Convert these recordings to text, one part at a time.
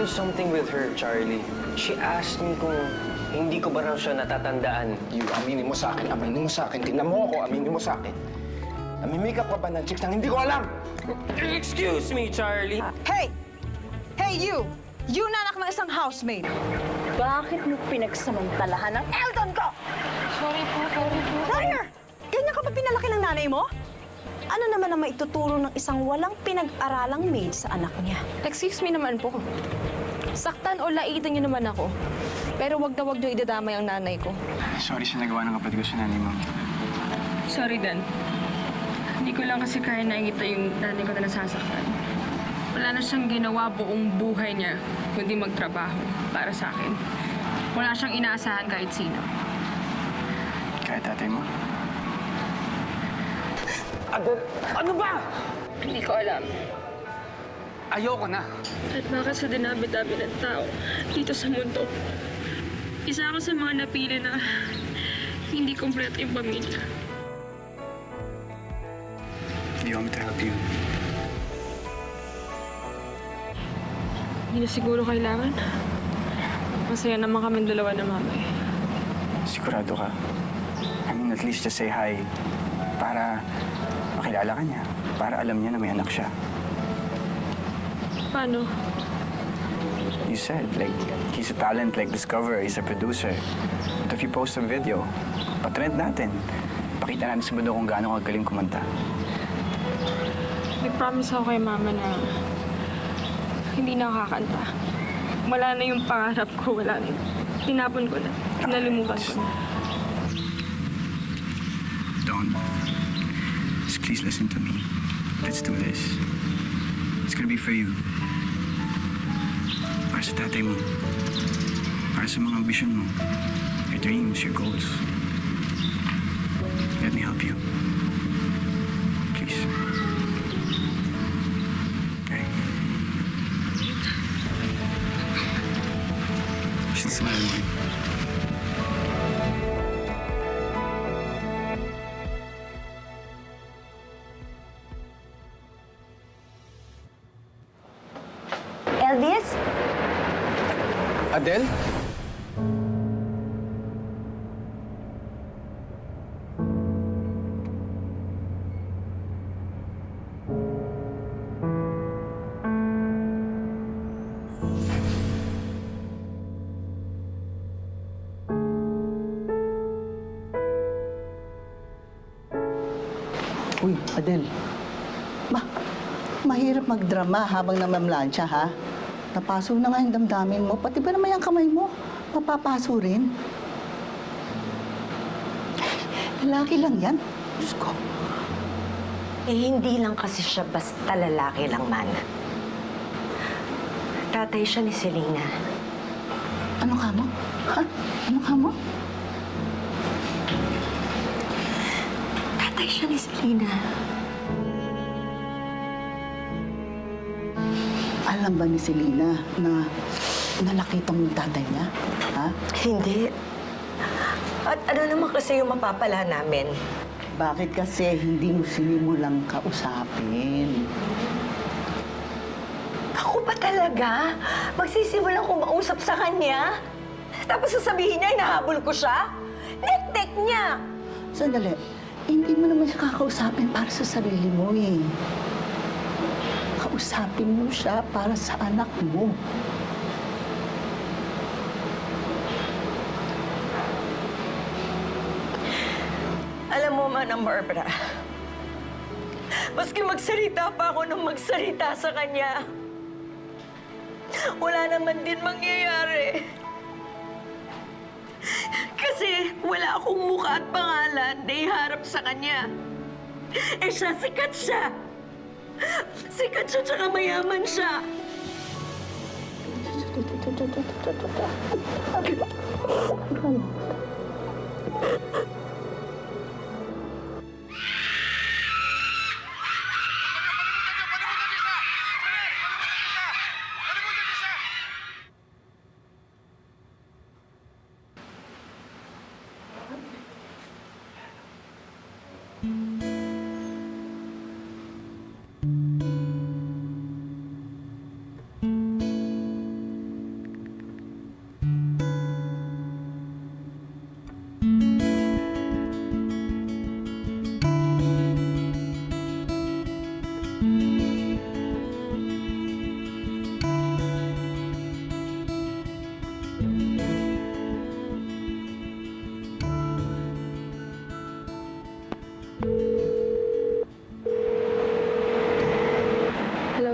do something with her, Charlie. She asked me kung hindi ko ba raw siya natatandaan. You, aminin mo sa akin, aminin mo sa akin. Tingnan mo ako, aminin mo sa akin. Namimikap ka ba ng chicks nang hindi ko alam? Excuse me, Charlie. Hey! Hey, you! You na anak ng isang housemaid! Bakit mo pinagsamantalahan ng Eldon ko? Sorry po. Liar! Ganyan ka ba pinalaki ng nanay mo? Ano naman ang maituturo ng isang walang pinag-aralang maid sa anak niya? Excuse me naman po. Saktan o laitin niyo naman ako. Pero wag na wag niyo idadamay ang nanay ko. Sorry sa nagawa ng kapatid ko sa nanay mo. Sorry, Dan. Hindi ko lang kasi kaya nakikita yung nanay ko na nasasaktan. Wala na siyang ginawa buong buhay niya, kundi magtrabaho para sa akin. Wala siyang inaasahan kahit sino. Kaya tatay mo? Adel, ano ba? Hindi ko alam. Ayoko na. At baka sa dinabi-dabi ng tao dito sa mundo, isa ako sa mga napili na hindi kompleto yung pamilya. Do you want me to help you? Hindi na siguro kailangan. Masaya naman kami dalawa na mamay. Sigurado ka? I mean, at least just say hi. Para makilala ka niya. Para alam niya na may anak siya. Paano? You said, like, he's a talent like Discover, he's a producer. But if you post a video, patrend natin. Pakita natin sa mundo kung gaano kagaling kumanta. Nag-promise ako kay Mama na hindi na kakanta. Wala na yung pangarap ko, wala na. Tinapon ko na. Nalimutan ko na. Dawn, just please listen to me. Let's do this. It's gonna be for you. Para sa tatay mo. Para sa mga ambisyon mo. Your dreams, your goals. Let me help you. Please. Okay. Just smile, man. Elvis? Adel? Uy, Adel. Mahirap magdrama habang namamlansya, ha? Napaso na nga yung damdamin mo. Pati ba naman yung kamay mo? Mapapaso rin. Lalaki lang yan. Diyos ko. Eh, hindi lang kasi siya basta lalaki lang man. Tatay siya ni Selena. Ano ka mo? Ha? Ano ka mo? Tatay siya ni Selena. Alam ba ni Selena na nakita mo yung tatay niya? Ha? Hindi. At ano naman kasi yung mapapala namin? Bakit kasi hindi mo sinimulang kausapin? Ako ba talaga? Magsisimulang kumausap sa kanya? Tapos sasabihin niya, hinahabol ko siya? Nek-nek niya! Sandali, hindi mo naman siya kakausapin para sa sarili mo eh. Kausapin mo siya para sa anak mo. Alam mo, Manang Barbara, maski magsalita pa ako nung magsalita sa kanya, wala naman din mangyayari. Kasi wala akong mukha at pangalan na iharap sa kanya. Eh siya, sikat siya. Sikat siya, tsaka mayaman siya.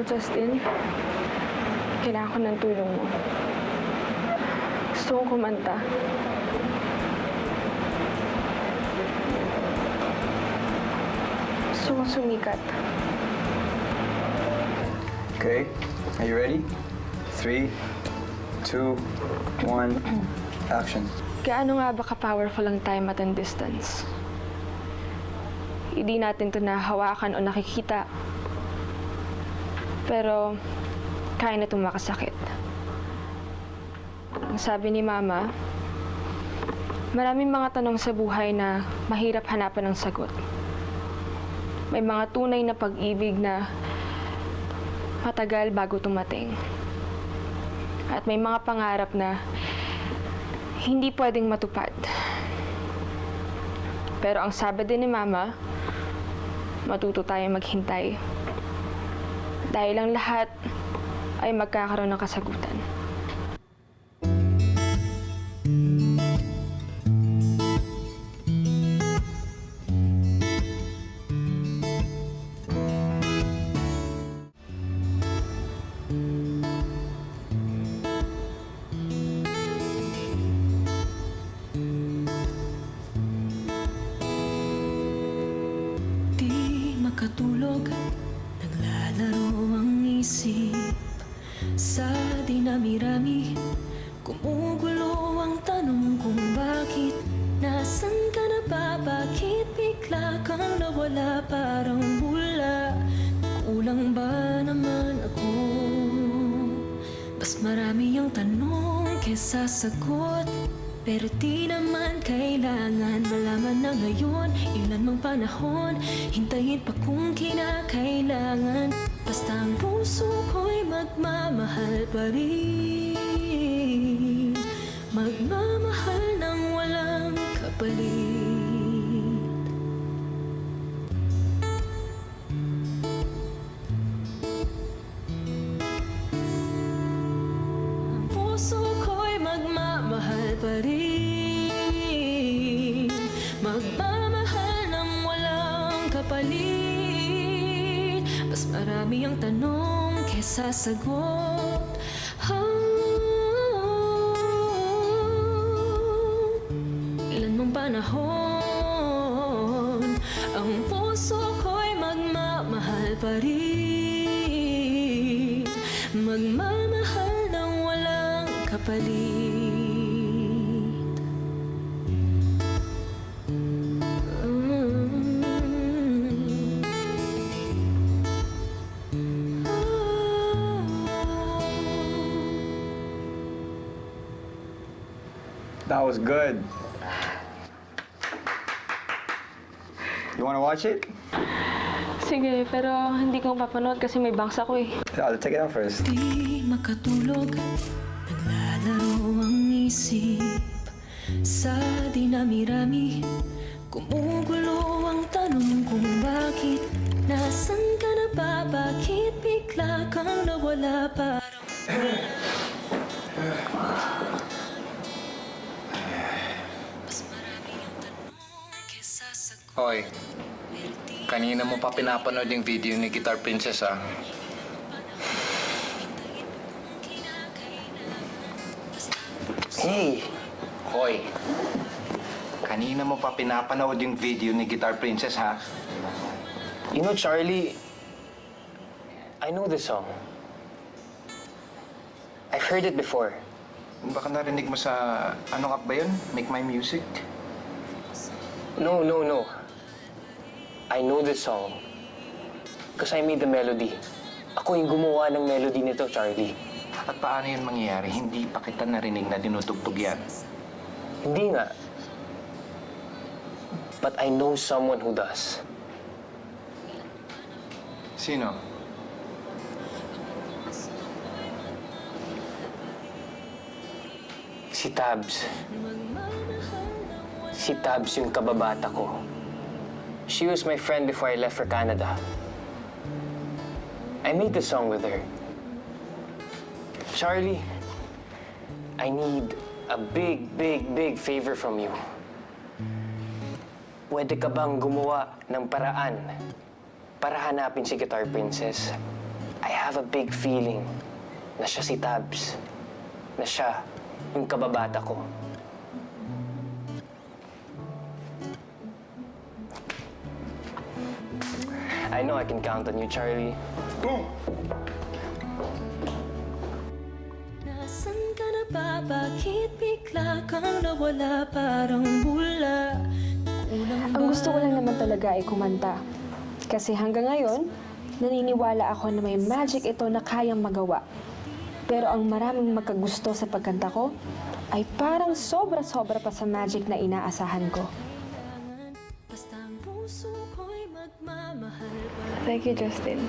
Justin, kailangan ko ng tulong mo. Gusto kong kumanta. Gusto kong sumikat. Okay, are you ready? 3, 2, 1, action. Gaano nga ba ka-powerful ang time at ang distance? Hindi natin ito nahawakan o nakikita. Pero, kaya na itong makasakit. Ang sabi ni Mama, maraming mga tanong sa buhay na mahirap hanapan ng sagot. May mga tunay na pag-ibig na matagal bago tumating. At may mga pangarap na hindi pwedeng matupad. Pero ang sabi din ni Mama, matuto tayong maghintay. Dahil ang lahat ay magkakaroon ng kasagutan. Di makatulog, naglalaro ang isip. Sa dinami-rami, kumugulo ang tanong kung bakit. Nasaan ka na ba? Bakit bigla kang nawala? Parang bula, kulang ba naman ako? Mas marami ang tanong kesa sagot. Pero di naman kailangan malaman na ngayon. Ilan mang panahon, hintayin pa kung kinakailangan. Basta ang puso ko'y magmamahal pa rin. Magmamahal ng walang kapalit. Ang puso ko'y magmamahal pa rin. Magmamahal ng walang kapalit. Mas marami ang tanong kesa sagot. Ilan mong panahon, ang puso ko'y magmamahal pa rin. Magmamahal ng walang kapalit. That was good. You wanna watch it? Sige, pero hindi ko papanood kasi may bangs ako eh. I'll check it out first. Di makatulog, naglalaro ang isip. Sa dinami-rami, kumugulo ang tanong kung bakit. Nasaan ka na ba? Bakit bigla kang nawala? Parang mas marami ang tanong kesa sagot. Hoy, kanina mo pa pinapanood yung video ni Guitar Princess, ah. Hey! Hoy, kanina mo pa pinapanood yung video ni Guitar Princess, ha? You know, Charlie, I know this song. I've heard it before. Baka narinig mo sa, ano app ba yun? Make My Music? No. I know this song. Because I made the melody. Ako yung gumawa ng melody nito, Charlie. At paano yun mangyayari? Hindi pa kita narinig na dinutugtog yan. Hindi nga. But I know someone who does. Sino? Si Tabs. Si Tabs yung kababata ko. She was my friend before I left for Canada. I made the song with her. Charlie, I need a big favor from you. Pwede ka bang gumawa ng paraan para hanapin si Guitar Princess? I have a big feeling na siya si Tabs. Na siya yung kababata ko. I know I can count on you, Charlie. Nasaan ka na ba? Bakit bigla kang nawala? Parang bula. Ang gusto ko lang naman talaga ay kumanta. Kasi hanggang ngayon, naniniwala ako na may magic ito na kayang magawa. Pero ang maraming magkagusto sa pagkanta ko ay parang sobra-sobra pa sa magic na inaasahan ko. Basta ang puso ko'y magmamahal. Thank you, Justin.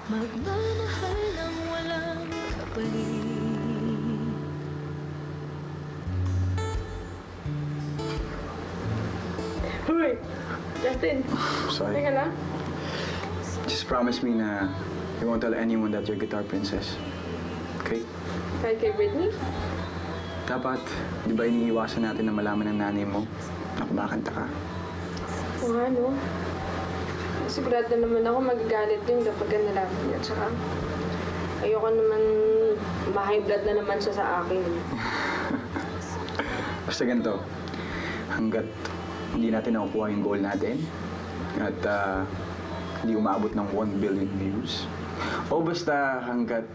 Magmamahal ng walang kapalit. Hoy! Justin, Sorry. teka lang. Just promise me na you won't tell anyone that you're Guitar Princess. Okay? Kahit kay Britney? Dapat, di ba iniiwasan natin na malaman ng nanay mo na kumakanta ka? Oo nga, no? Sigurado naman ako magagalit yun kapag nalaman niya. Tsaka, ayoko naman ma-high blood na naman siya sa akin. Basta ganito, hanggat hindi natin nakukuha yung goal natin at hindi umaabot ng 1 billion views, o basta hanggat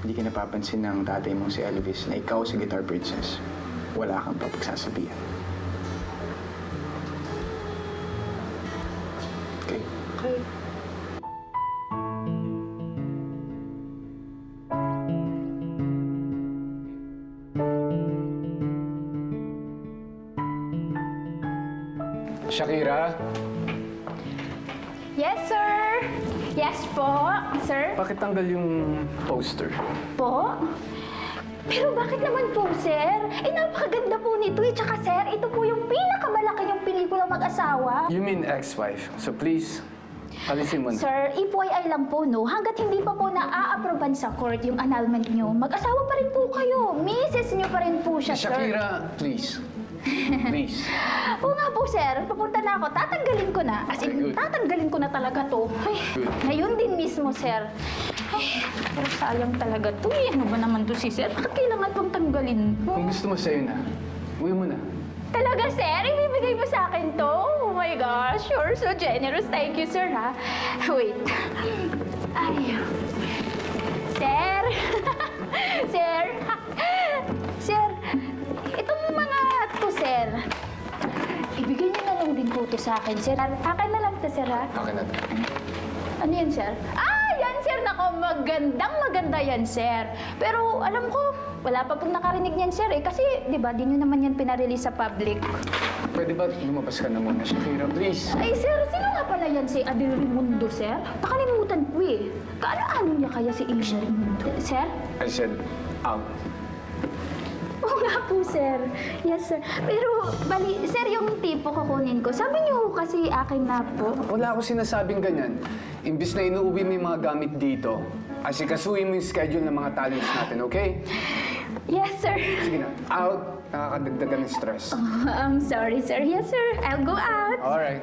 hindi ka napapansin ng tatay mong si Elvis na ikaw si Guitar Princess, wala kang papagsasabihan. Okay? Okay. Shakira, Yes, sir! Yes po, sir. bakit tanggal yung poster? Po? Pero bakit naman po, sir? Eh, napakaganda po nito eh. Tsaka, sir, ito po yung pinakamalaki yung pelikula mag-asawa. You mean ex-wife. So please, alisin mo na. Sir, FYI lang po, no? Hanggat hindi pa po na-a-approvean sa court yung annulment nyo, mag-asawa pa rin po kayo. Misis nyo pa rin po siya, sir. Shakira, please. Please. Oo nga po, sir. Papunta na ako. Tatanggalin ko na. As Okay, in, good. tatanggalin ko na talaga to. Ay, Good. ngayon din mismo, sir. Ay, pero sayang talaga to eh. Ano ba naman to si sir? Bakit kailangan pong tanggalin mo? Kung gusto mo sa'yo na, uwi mo na. Talaga, sir? Ibibigay mo sa akin to? Oh my gosh, you're so generous. Thank you, sir, ha? Wait. Ay. Sir? Sir? Sir, itong mga to, sir. Ibigay niyo na lang din po to sa akin, sir. Akin na lang to, sir, ha? Akin na. Ano yan, sir? Ah, yan, sir. Nako, maganda yan, sir. Pero alam ko, wala pa pong nakarinig niyan, sir, eh. Kasi, di ba, di nyo naman yan pinarelease sa public. Pwede ba lumabas ka na muna, Shakira, please? Ay, sir, sino nga pala yan si Adel Raimundo, sir? Nakalimutan ko, eh. Kaano-ano niya kaya si Adel Raimundo? Sir? I said, out. Oo nga po, sir. Yes, sir. Pero, bali, sir, yung tipo kukunin ko, sabi niyo kasi akin na po. Wala ako sinasabing ganyan. Imbis na inuuwi mo yung mga gamit dito, asikasuhin mo yung schedule ng mga talents natin, okay? Yes, sir. Sige na, out. Nakakadagdag ka ng stress. I'm sorry, sir. Yes, sir. I'll go out. Alright.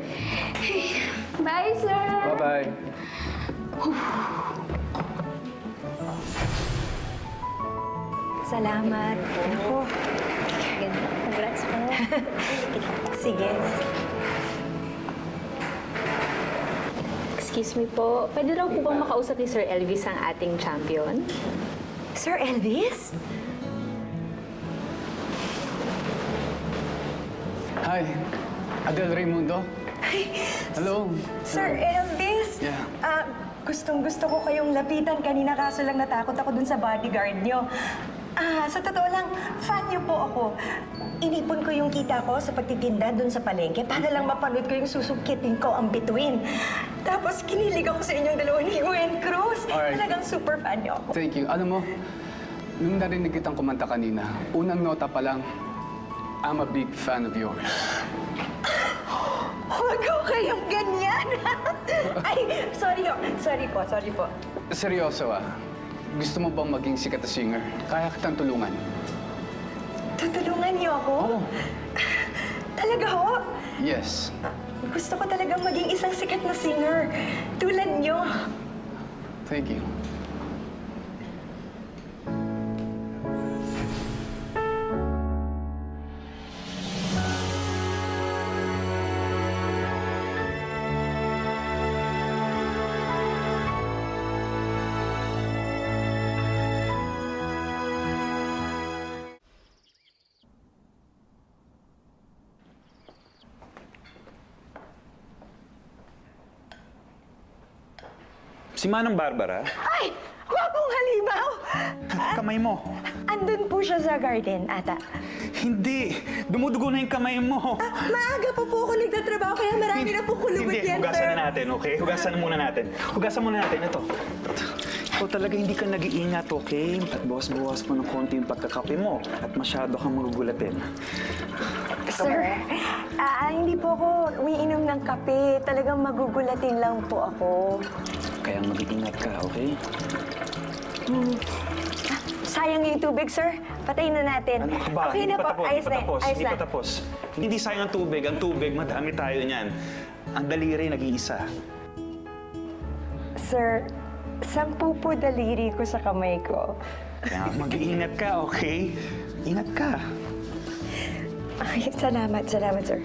Bye, sir. Bye-bye. Salamat. Ako. Congrats po. Sige. Excuse me po, pwede raw po bang makausap ni Sir Elvis ang ating champion? Sir Elvis? Hi, Adel Raimundo. Hello. Sir Elvis? Yeah. Gustong-gusto ko kayong lapitan kanina kaso lang natakot ako dun sa bodyguard nyo. Sa totoo lang, fan niyo po ako. Inipon ko yung kita ko sa pagtitinda dun sa palengke para lang mapanood ko yung susungkitin ko ang bituin. Tapos kinilig ako sa inyong dalawa ni Gwen Cruz. Alright. Talagang super fan niyo ako. Thank you. Alam mo, nung narinig kitang kumanta kanina, unang nota pa lang, I'm a big fan of yours. Huwag ko kayong ganyan. Ay, sorry ho. Sorry po. Seryoso gusto mo bang maging sikat na singer? Kaya kitang tulungan. Tutulungan niyo ako? Oo. Talaga ho? Yes. Gusto ko talagang maging isang sikat na singer. Tulad niyo. Thank you. Si Manang Barbara, Ay! Gwapong halimaw! kamay mo. Andun po siya sa garden, ata. Hindi! Dumudugo na yung kamay mo. Maaga pa po ako nagtatrabaho, kaya marami na po kulubot Hindi, yan, hugasan sir. na natin, okay? Hugasan muna natin. Hugasan muna natin. Ito. Ikaw talaga hindi ka nag-iingat, okay? At bawas-bawas mo ng konti yung pagkakape mo. At masyado kang magugulatin. Sir, hindi po ako umiinom ng kape. Talagang magugulatin lang po ako. Kaya mag-iingat ka, okay? Sayang yung tubig, sir. Patayin na natin. Ano ka ba? Okay na po. Ayos na. Ayos Hindi na. pa tapos. Hindi sayang ang tubig. Ang tubig, madami tayo niyan. Ang daliri, nag-iisa. Sir, 10 po daliri ko sa kamay ko. Kaya mag-iingat ka, okay? Ingat ka. Ay, salamat, sir.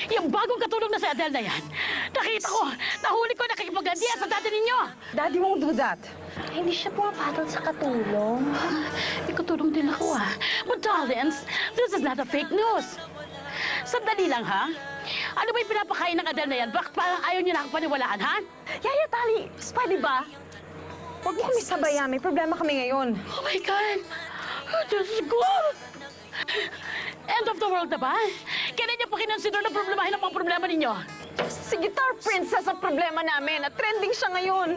Yung bagong katulong na si Adele na yan, nakita ko, nahuli ko nakikipaglandian sa dati ninyo. Daddy won't do that. Hindi siya pumapatol sa katulong. May katulong din ako But darlings, this is not a fake news. Sandali lang ha. Ano ba yung pinapakain ng Adele na yan? Bakit parang ayaw niyo na akong paniwalaan, ha? Yaya, Tali, pwede ba? Huwag mo kami sabayan. May problema kami ngayon. Oh my God! Diyos ko! End of the world na ba? Kailan niyo pa kinonsider na problemahin ang mga problema ninyo? Si Guitar Princess ang problema namin at trending siya ngayon.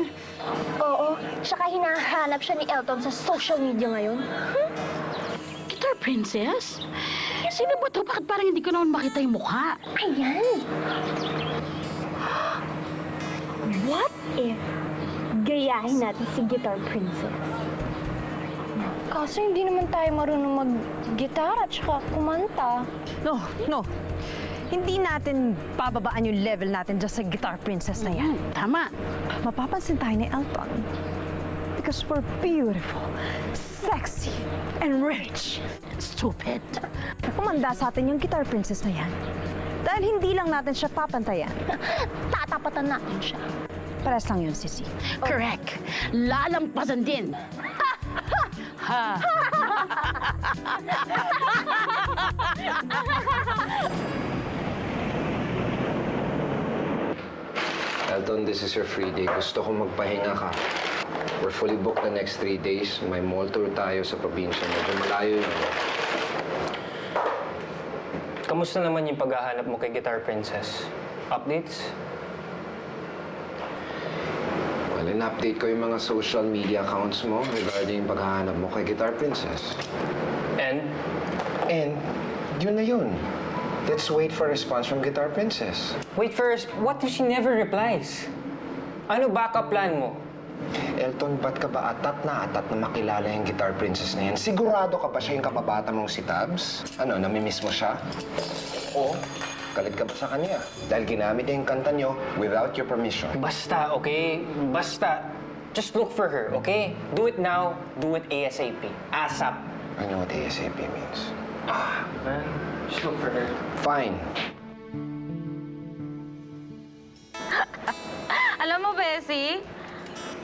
Oo, tsaka hinahanap siya ni Elton sa social media ngayon. Guitar Princess? Sino ba ito? Bakit parang hindi ko naman makita yung mukha? Ayan! What if gayahin natin si Guitar Princess? Kaso hindi naman tayo marunong mag-gitara at saka kumanta. No. Hindi natin bababaan yung level natin dyan sa Guitar Princess na yan. Tama. Mapapansin tayo ni Elton. Because we're beautiful, sexy, and rich. Stupid. Kumanda sa atin yung Guitar Princess na yan. Dahil hindi lang natin siya papantayan. Tatapatan natin siya. Pares lang yun, Sissy. Correct. Lalampasan din. Ha! Elton, this is your free day. Gusto ko magpahinga ka. We're fully booked the next 3 days. May mall tour tayo sa probinsya. Medyo malayo yun. Kamusta naman yung paghahanap mo kay Guitar Princess? Updates? Well, in-update ko yung mga social media accounts mo regarding yung paghahanap mo kay Guitar Princess. And? And, yun na yun. Let's wait for a response from Guitar Princess. Wait first, what if she never replies? Ano backup plan mo? Elton, ba't ka ba atat na makilala yung Guitar Princess na yan? Sigurado ka ba siya yung kababata mong si Tabs? Ano, namimiss mo siya? O, galit ka ba sa kanya? Dahil ginamit niya yung kanta niyo without your permission. Basta, okay? Basta. Just look for her, okay? Do it now, do it ASAP. ASAP. I know what ASAP means. Man, just look for her. Fine. Alam mo, Bessie,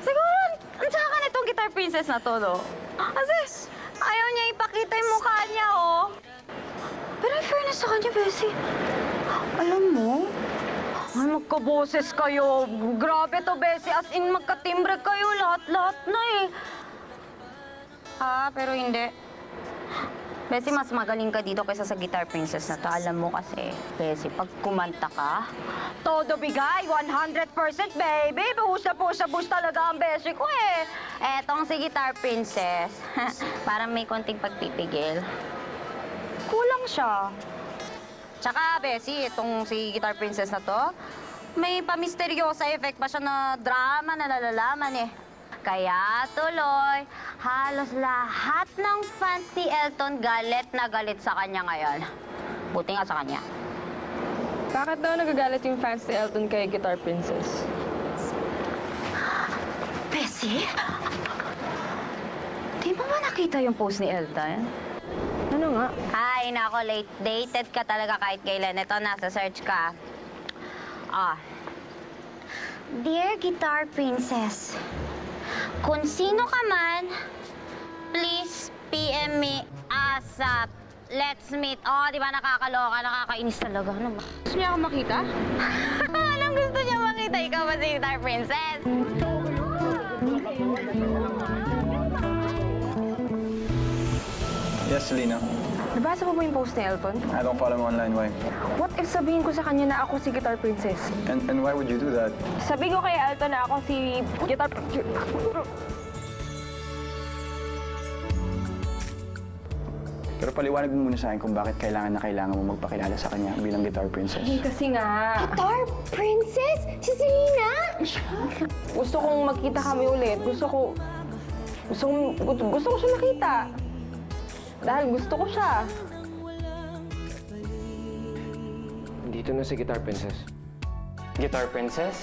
siguro, ang tsaka ka nitong Guitar Princess na to, no? Kasi, ayaw niya ipakita yung mukha niya, oh. Pero in fairness sa kanya, Bessie, alam mo, ay, magkaboses kayo. Grabe to, Bessie. As in, magkatimbre kayo. Lahat-lahat na, eh. Pero hindi. Bessie, mas magaling ka dito kaysa sa Guitar Princess na to. Alam mo kasi, Bessie, pag kumanta ka, todo bigay, 100%, baby. Buhos talaga ang Bessie ko, eh. Etong si Guitar Princess, parang may konting pagpipigil. Kulang siya. Tsaka, Bessie, itong si Guitar Princess na to, may pamisteryosa effect pa siya na drama na nalalaman, eh. Kaya tuloy, halos lahat ng fans ni Elton galit na galit sa kanya ngayon. Buti nga sa kanya. Bakit daw nagagalit yung fans ni Elton kay Guitar Princess? Bessie? Di mo ba nakita yung post ni Elton? Ano nga? Ay, nako, late dated ka talaga kahit kailan. Ito, nasa search ka. Dear Guitar Princess, kung sino ka man, please PM me ASAP. Let's meet. Oh, di ba nakakaloka, nakakainis talaga. Ano ba? Gusto niya ako makita? Anong gusto niya makita? Ikaw ba si Guitar Princess? Yes, Selena. Nabasa mo ba yung post ni Elton? I don't follow him online. Why? What if sabihin ko sa kanya na ako si Guitar Princess? And why would you do that? Sabihin ko kay Elton na ako si Guitar... Pero paliwanag mo muna sa akin kung bakit kailangan mo magpakilala sa kanya bilang Guitar Princess. Kasi nga... Guitar Princess? Si Selena? Gusto kong magkita kami ulit. Gusto ko siya makita. Dahil gusto ko siya. Dito na si Guitar Princess. Guitar Princess?